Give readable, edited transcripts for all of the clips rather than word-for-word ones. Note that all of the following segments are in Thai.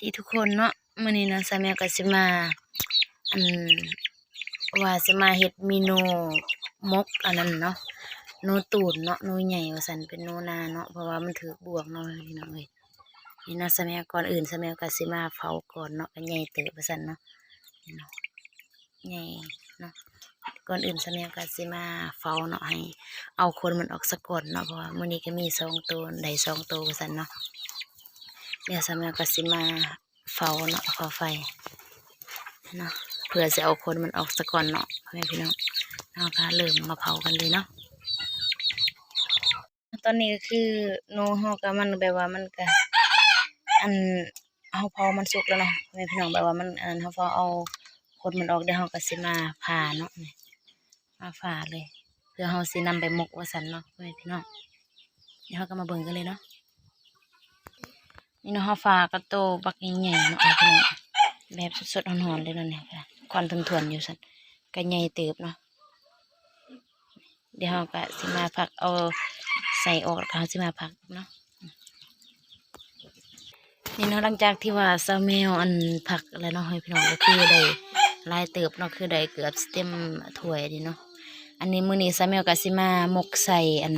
ดีทุกคนเนาะมื้อนี้นะสามีก็สิมาอันว่าสิมาเฮ็ดเมนูมกอันนั้นเนาะหนูตูนเนาะหนูใหญ่ว่าซั่นเป็นหนูนาเนาะเพราะว่ามันถูกบวกเนาะพี่น้องเอ้ยนี่นะสามีก่อนอื่นสามีก็สิมาเผาก่อนเนาะก็ใหญ่เติบว่าซั่นเนาะนี่เนาะใหญ่เนาะก่อนอื่นสามีก็สิมาเฝ้าเนาะให้เอาคนมันออกซะก่อนเนาะเพราะว่ามื้อนี้ก็มี2ตัวได้2ตัวว่าซั่นเนาะเดี๋ยวสามีก็สิมาเฝ้าเนาะเฝ้าไฟเนาะเพื่อจะเอาคนมันออกซะก่อนเนาะพ่อแม่พี่น้องเราก็เริ่มมาเผากันเลยเนาะตอนนี้ก็คือโนเฮาก็มันแบบว่ามันก็อันเฮาเผามันสุกแล้วเนาะพ่อแม่พี่น้องแบบว่ามันอันเฮาเผาเอาคนมันออกเดี๋ยวเฮาก็สิมาผ่าเนาะนี่มาผ่าเลยเพื่อเฮาสินำไปหมกว่าซั่นเนาะพ่อแม่พี่น้องเดี๋ยวเฮาก็มาเบิ่งกันเลยเนาะนี่เนาะเฮาผ่ากระโตบักใหญ่ๆเนาะพ่อแม่พี่น้องแบบสดๆร้อนๆเลยเนาะเนี่ยค่ะควันทวนๆอยู่ซั่นก็ใหญ่เติบเนาะเดี๋ยวเราก็สิมาผักเอาใส่ออกแล้วก็สิมาผักเนาะนี่เนาะหลังจากที่ว่าซาแมวอันผักอะไรเนาะให้พี่น้องก็คือได้ลายเติบเนาะคือได้เกือบเต็มถ้วยดีเนาะอันนี้มื้อนี้ซาแมวก็สิมาหมกใส่อัน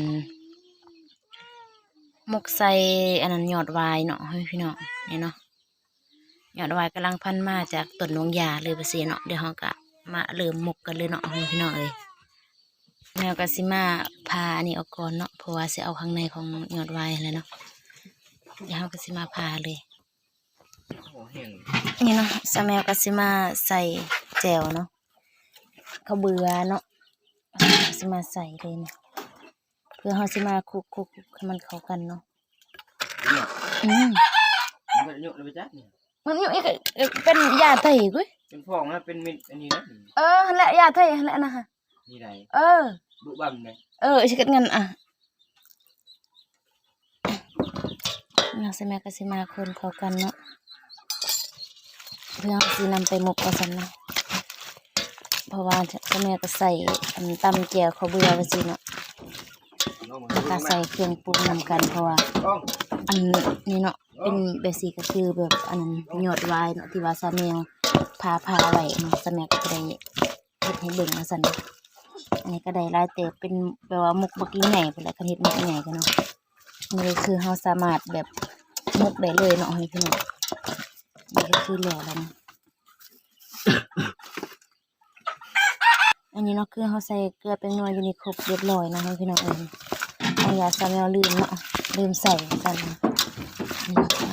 หมกใส่อันนั้นยอดวายเนาะให้พี่น้องนี่เนาะยอดวายกำลังพันมาจากต้นนงยาเลยไปสิเนาะเดี๋ยวเราก็มาเริ่มหมกกันเลยเนาะให้พี่น้องเลยแมวก็สิมาพาอันนี้ออกก่อนเนาะเพราะว่าสิเอาข้างในของยอดวายเลยเนาะเดี๋ยวเราก็สิมาพาเลยนี่เนาะสาแมวก็สิมาใส่แจ่วเนาะข้าวเบื่อเนาะสิมาใส่เลยเนาะเพื่อเราสิมาคลุกให้มันเข้ากันเนาะมันเยอะเลยจ้ะเนี่ยมันอยู่อีกเป็นยาไทยกุ้ยเป็นฟองนะเป็นมิดอันนี้นะหั่นแหละยาไทยหั่นแหละนะฮะนี่ไรบุบัมเนี่ยสิเกิดเงินอ่ะน้องสาแมวก็สิมาคนเข้ากันเนาะเพื่อสินำไปหมกกันซั่นเนาะเพราะว่าสาแมวก็ใส่ตำแจ่วข้าวเบื่อว่าซี่เนาะแล้วก็ใส่เครื่องปรุงนำกันเพราะว่าอันนี้เนาะเป็นแบบสีก็คือแบบอันนั้นยอดวายเนาะที่ว่าสาแมวพาไว้เนาะสาแมวก็ได้เฮ็ดให้เบิ่งว่าซั่นอันนี้ก็ได้หลายเติบเป็นแบบว่าหมกบักใหญ่ไปแล้วก็เฮ็ดหมกใหญ่กันเนาะนี่คือเราสามารถแบบหมกได้เลยเนาะให้พี่น้องนี่ก็คือแล้วนะอันนี้เนาะคือเราใส่เกลือเป็นนัวอยู่ในครบเรียบร้อยนะให้พี่น้องเอาอย่าสาแมวลืมเนาะลืมใส่กัน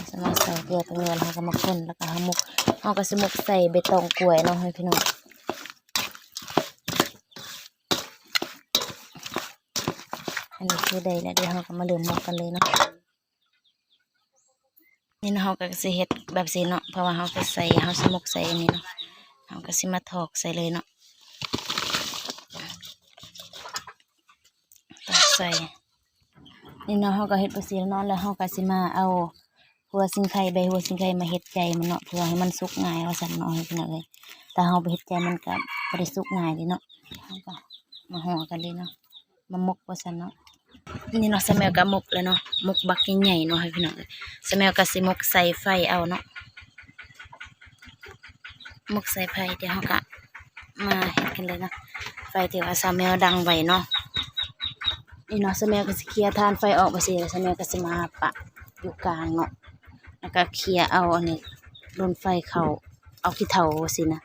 สามารถใส่เกลือเป็นนัวแล้วก็มาคนแล้วก็หมกเราก็สิหมกใส่ใบตองกล้วยเนาะให้พี่น้องอันนี้คือได้แล้วเดี๋ยวเราก็มาเริ่มหมกกันเลยเนาะนี่เราก็สิเฮ็ดแบบนี้เนาะเพราะว่าเราก็ใส่เราสิหมกใส่อันนี้เนาะเราก็สิมาถอกใส่เลยเนาะถอกใส่นี่เนาะเราก็เฮ็ดแบบนี้เนาะแล้วเราก็สิมาเอาหัวสิงไข่ใบหัวสิงไข่มาเฮ็ดใจมันเนาะเพื่อให้มันสุกง่ายว่าซั่นเนาะให้พี่น้องเลยแต่เราไปเฮ็ดใจมันก็บ่ได้สุกง่ายเด้เนาะเราก็มาห่อกันเลยเนาะมาหมกว่าซั่นเนาะนี่เนาะสาแมวก็หมกแล้วเนาะหมกบักใหญ่ๆเนาะให้พี่น้องสาแมวก็สิหมกใส่ไฟเอาเนาะหมกใส่ไฟเดี๋ยวเราก็มาเฮ็ดกันเลยเนาะไฟที่ว่าสาแมวดังไว้เนาะนี่เนาะสาแมวก็สิเคลียร์ทานไฟออกไปสิแล้วสาแมวก็สิมาปะอยู่กลางเนาะแล้วก็เคลียร์เอาอันนี้โดนไฟเข้าเอาขี้เถ้าสินะ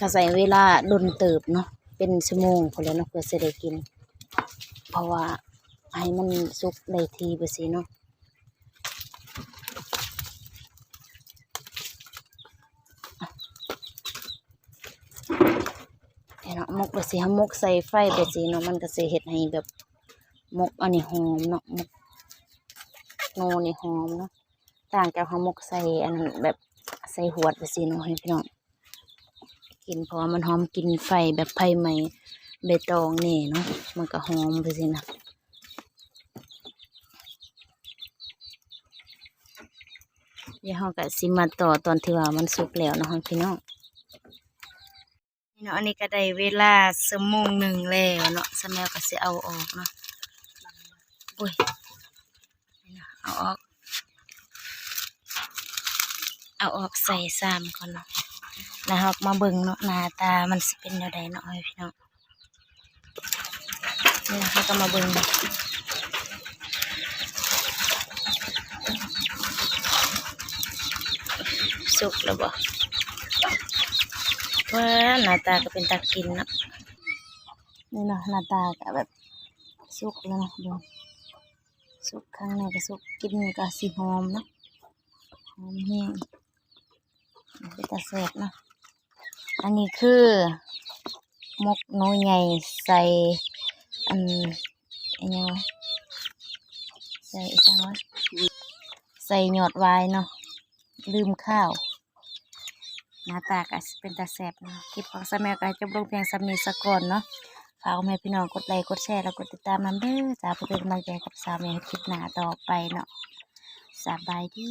ก็ใส่เวลาโดนเติบเนาะเป็นชั่วโมงพอแล้วเนาะเพื่อจะได้กินเพราะว่าให้มันสุกได้ทีไปสิเนาะเนาะหมกไปสิหมกใส่ไฟไปสิเนาะมันก็สิเฮ็ดให้แบบหมกอันนี้หอมเนาะหมกโนนี่หอมเนาะต่างจากหมกใส่อันแบบใส่หวดไปสิเนาะให้พี่น้องกินเพราะมันหอมกินไฟแบบไฟใหม่ใบตองนี่เนาะมันก็หอมไปสินะเดี๋ยวเราก็สิมาต่อตอนที่ว่ามันสุกแล้วเนาะพี่น้องนี่เนาะอันนี้ก็ได้เวลา1 โมงแล้วเนาะสาแมวก็สิเอาออกเนาะอุ้ยเอาออก เอาออกใส่ซ้ำก่อนเนาะแล้วเรามาเบิ่งเนาะหน้าตามันสิเป็นแนวใดเนาะให้พี่น้องนี่นะเราก็มาเบิ่งสุกแล้วบ่ว่าหน้าตาก็เป็นตากินเนาะนี่เนาะหน้าตาก็แบบสุกแล้วเนาะเบิ่งสุกข้างในก็สุกกินก็สิหอมเนาะหอมแห้งเป็นตาแซ่บเนาะอันนี้คือมกหนูใหญ่ใส่อันอันยังวะใส่อีกจังวะใส่หยอดไว้เนาะลืมข้าวหน้าตาก็เป็นตาแซ่บเนาะคลิปของสามีก็จบลงเพียงสำนี้ซะก่อนเนาะฝากแม่พี่น้องกดไลค์กดแชร์แล้วกดติดตามนำเด้อจ้าเพื่อเป็นกำลังใจกับสามีให้คลิปหน้าต่อไปเนาะสบายดี